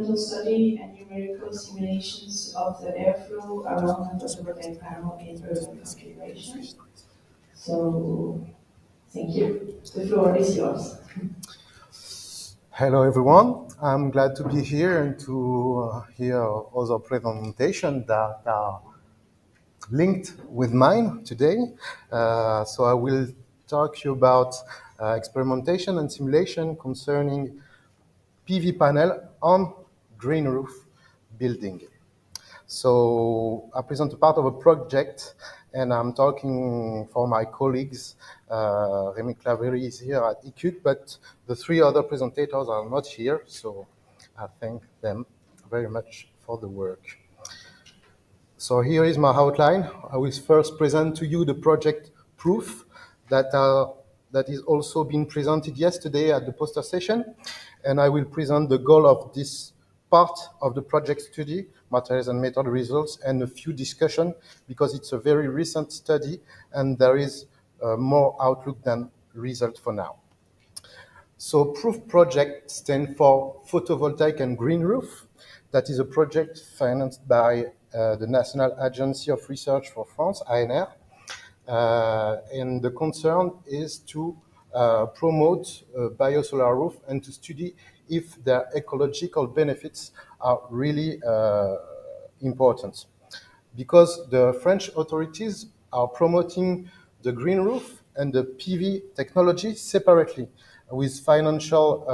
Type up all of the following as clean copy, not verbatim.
fundamental study and numerical simulations of the airflow around the photovoltaic panel in urban configuration. So, thank you. The floor is yours. Hello, everyone. I'm glad to be here and to hear other presentations that are linked with mine today. So I will talk to you about experimentation and simulation concerning PV panel on green roof building. So I present a part of a project, and I'm talking for my colleagues. Rémy is here at ECUT, but the three other presentators are not here, so I thank them very much for the work. So here is my outline. I will first present to you the project proof that is also being presented yesterday at the poster session, and I will present the goal of this part of the project study, materials and method results, and a few discussion, because it's a very recent study and there is more outlook than result for now. So proof project stands for photovoltaic and green roof. That is a project financed by the National Agency of Research for France, ANR. And the concern is to promote a biosolar roof and to study if their ecological benefits are really important. Because the French authorities are promoting the green roof and the PV technology separately, with financial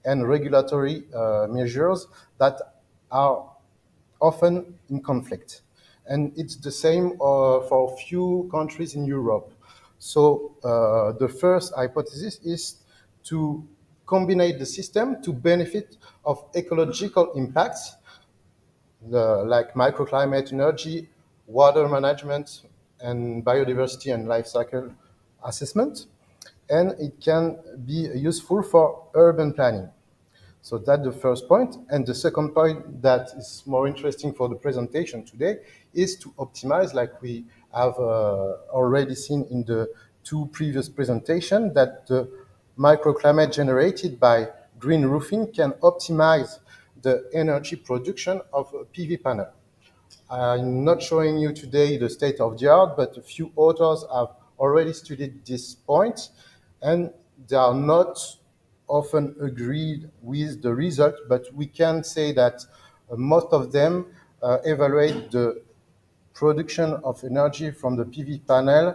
and regulatory measures that are often in conflict. And it's the same for a few countries in Europe. So the first hypothesis is to combine the system to benefit of ecological impacts, like microclimate, energy, water management, and biodiversity and life cycle assessment. And it can be useful for urban planning. So that's the first point. And the second point that is more interesting for the presentation today is to optimize, like we have already seen in the two previous presentations, that the microclimate generated by green roofing can optimize the energy production of a PV panel. I'm not showing you today the state of the art, but a few authors have already studied this point, and they are not often agreed with the result, but we can say that most of them evaluate the production of energy from the PV panel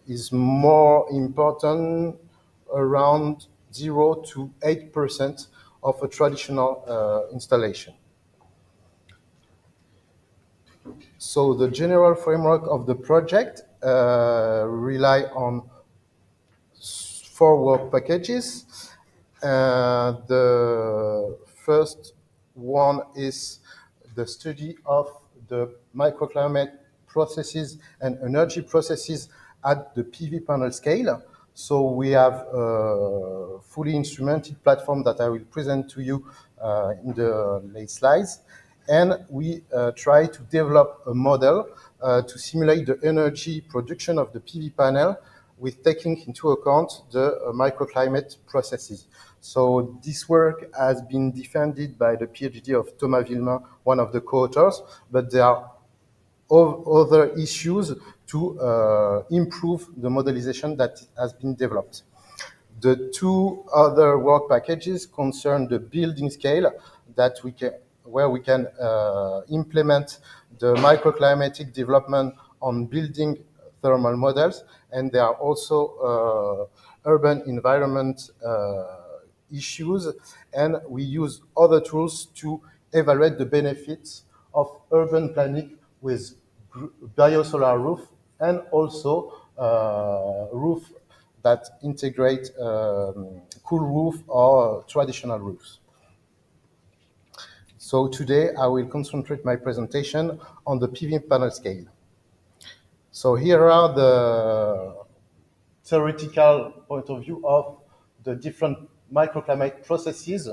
is more important, around 0 to 8% of a traditional installation. So the general framework of the project rely on 4 work packages. The first one is the study of the microclimate processes and energy processes at the PV panel scale. So we have a fully instrumented platform that I will present to you in the late slides. And we try to develop a model to simulate the energy production of the PV panel with taking into account the microclimate processes. So this work has been defended by the PhD of Thomas Villemain, one of the co-authors, but there are other issues to improve the modelization that has been developed. The 2 other work packages concern the building scale that where we can implement the microclimatic development on building thermal models, and there are also urban environment issues, and we use other tools to evaluate the benefits of urban planning with biosolar roof and also roof that integrate cool roof or traditional roofs. So today I will concentrate my presentation on the PV panel scale. So here are the theoretical point of view of the different microclimate processes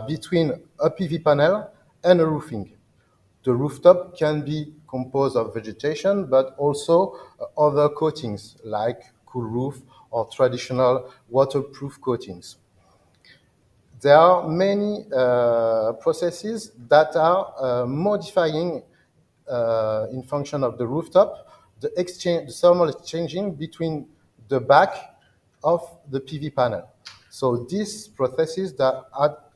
between a PV panel and a roofing. The rooftop can be composed of vegetation, but also other coatings like cool roof or traditional waterproof coatings. There are many processes that are modifying, in function of the rooftop, the thermal exchanging between the back of the PV panel. So these processes that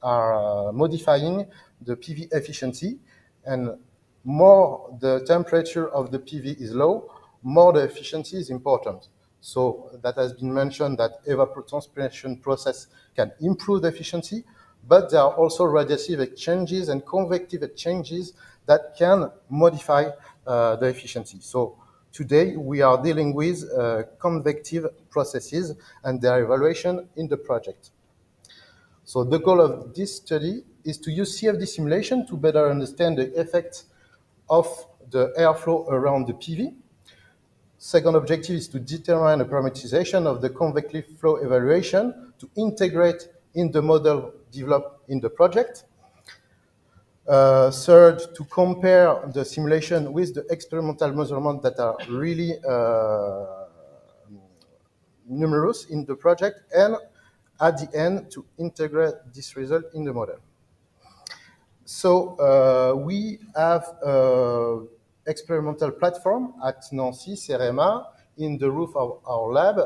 are modifying the PV efficiency, and more the temperature of the PV is low, more the efficiency is important. So that has been mentioned that evapotranspiration process can improve the efficiency, but there are also radiative exchanges and convective exchanges that can modify the efficiency. So today we are dealing with convective processes and their evaluation in the project. So the goal of this study is to use CFD simulation to better understand the effect of the airflow around the PV. Second objective is to determine a parameterization of the convective flow evaluation to integrate in the model developed in the project. Third, to compare the simulation with the experimental measurements that are really numerous in the project, and at the end, to integrate this result in the model. So we have an experimental platform at Nantes, Cerema, in the roof of our lab,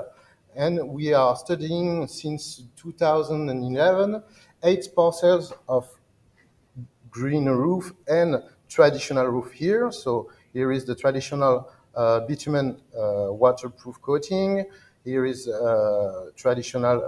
and we are studying since 2011 8 parcels of green roof and traditional roof here. So here is the traditional bitumen waterproof coating. Here is traditional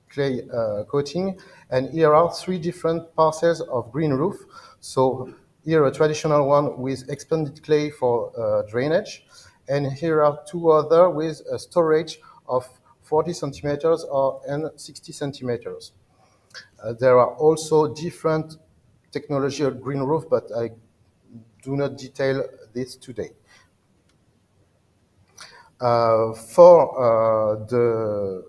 clay coating, and here are 3 different parcels of green roof. So here a traditional one with expanded clay for drainage, and here are 2 other with a storage of 40 centimeters and 60 centimeters. There are also different technology of green roof, but I do not detail this today. For the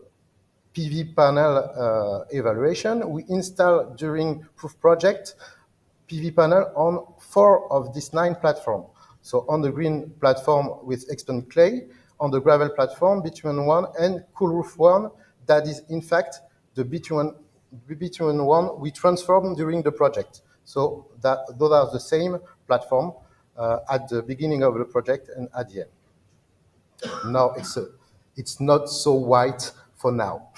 PV panel evaluation, we installed during proof project PV panel on 4 of these 9 platforms. So on the green platform with expanded clay, on the gravel platform, bitumen 1, and cool roof 1, that is in fact the bitumen one we transformed during the project. So those are the same platform at the beginning of the project and at the end. Now it's not so white for now.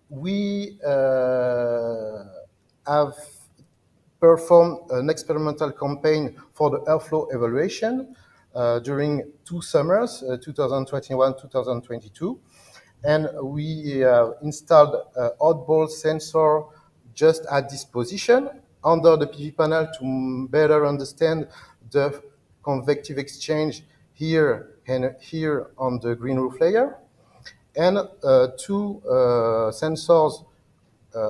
We have performed an experimental campaign for the airflow evaluation during 2 summers, 2021-2022. And we installed an oddball sensor just at this position under the PV panel to better understand the convective exchange here and here on the green roof layer, and 2 sensors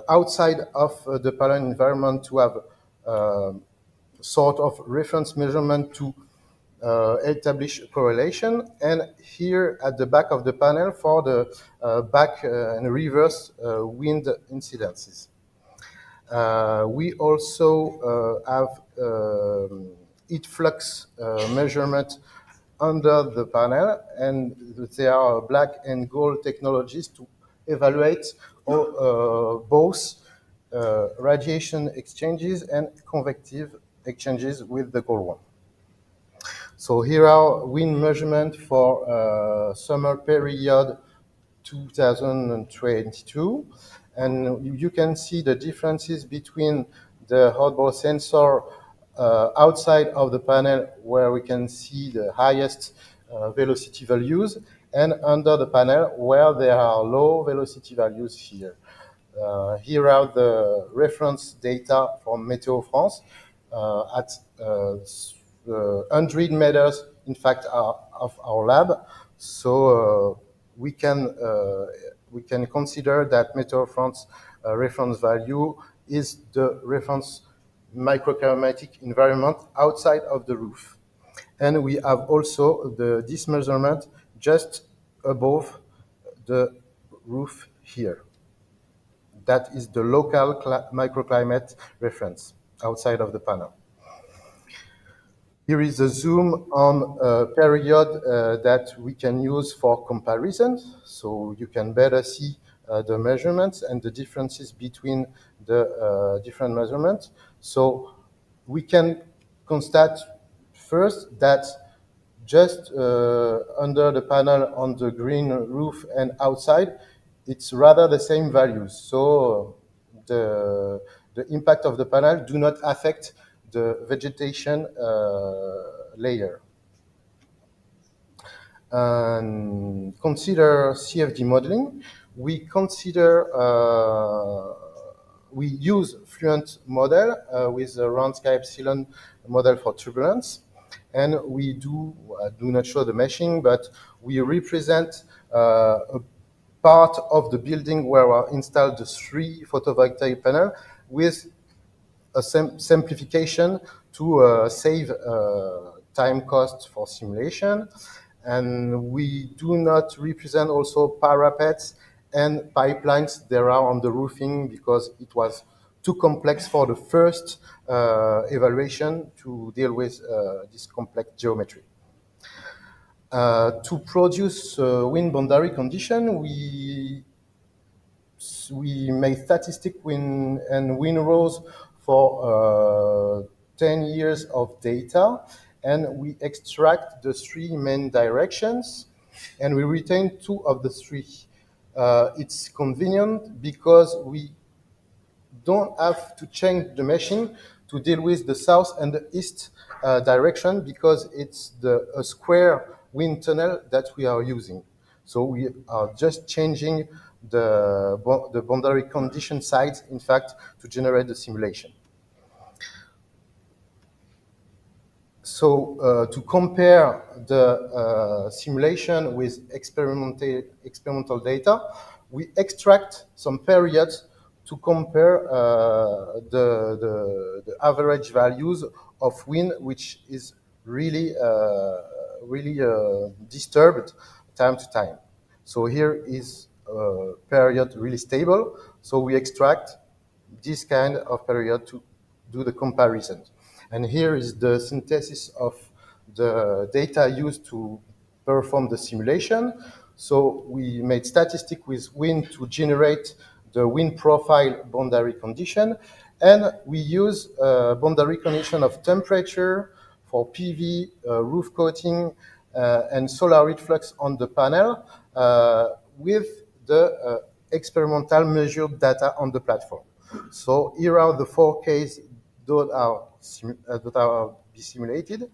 outside of the panel environment to have sort of reference measurement to establish correlation, and here at the back of the panel for the back and reverse wind incidences. We also have heat flux measurement under the panel, and there are black and gold technologies to evaluate both radiation exchanges and convective exchanges with the gold one. So here are wind measurement for summer period 2022, and you can see the differences between the oddball sensor outside of the panel, where we can see the highest velocity values, and under the panel where there are low velocity values here. Here are the reference data from Météo France at 100 meters, in fact, of our lab. So we can consider that Météo France reference value is the reference microclimatic environment outside of the roof. And we have also this measurement just above the roof here. That is the local microclimate reference outside of the panel. Here is a zoom on a period that we can use for comparison, so you can better see the measurements and the differences between the different measurements. So we can constate first that just under the panel on the green roof and outside, it's rather the same values. So the impact of the panel do not affect the vegetation layer. And consider CFD modeling. We use Fluent model with the Ransky epsilon model for turbulence. And we do not show the meshing, but we represent a part of the building where are installed the 3 photovoltaic panels with a simplification to save time cost for simulation. And we do not represent also parapets and pipelines there are on the roofing because it was too complex for the first evaluation to deal with this complex geometry. To produce wind boundary condition, we made statistic wind and wind rows for 10 years of data, and we extract the 3 main directions, and we retain 2 of the 3. It's convenient because we don't have to change the meshing to deal with the south and the east direction because it's a square wind tunnel that we are using. So we are just changing the boundary condition sides, in fact, to generate the simulation. So to compare the simulation with experimental data, we extract some periods to compare the average values of wind, which is really disturbed time to time. So here is a period really stable. So we extract this kind of period to do the comparison. And here is the synthesis of the data used to perform the simulation. So we made statistic with wind to generate the wind profile boundary condition. And we use boundary condition of temperature for PV, roof coating, and solar reflux on the panel with the experimental measured data on the platform. So here are the 4 cases that are be simulated,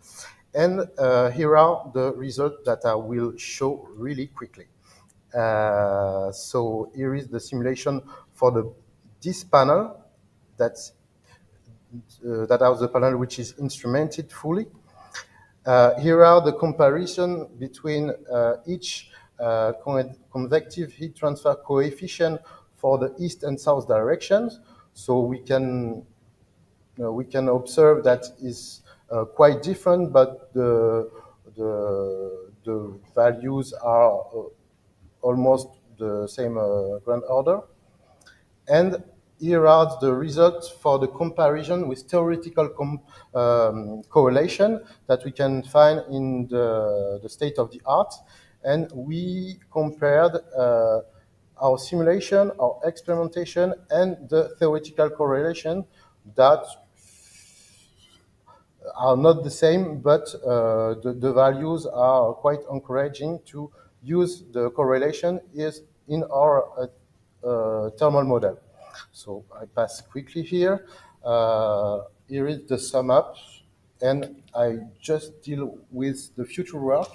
and here are the results that I will show really quickly. So here is the simulation for this panel that has the panel which is instrumented fully. Here are the comparison between each convective heat transfer coefficient for the east and south directions. So we can observe that is quite different, but the values are almost the same grand order. And here are the results for the comparison with theoretical correlation that we can find in the state of the art. And we compared our simulation, our experimentation, and the theoretical correlation that are not the same, but the values are quite encouraging to use the correlation is in our thermal model. So I pass quickly here. Here is the sum up, and I just deal with the future work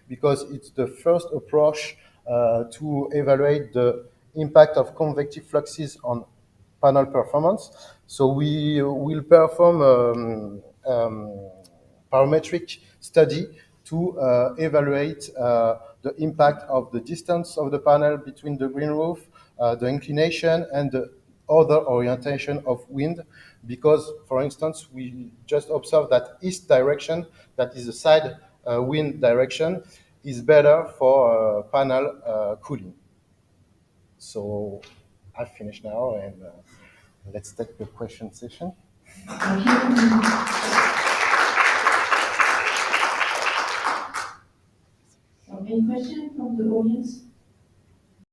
because it's the first approach to evaluate the impact of convective fluxes on panel performance. So we will perform parametric study to evaluate the impact of the distance of the panel between the green roof, the inclination, and the other orientation of wind. Because, for instance, we just observed that east direction, that is the side wind direction, is better for panel cooling. So I finished now, and let's take the question session. Thank you. Any question from the audience?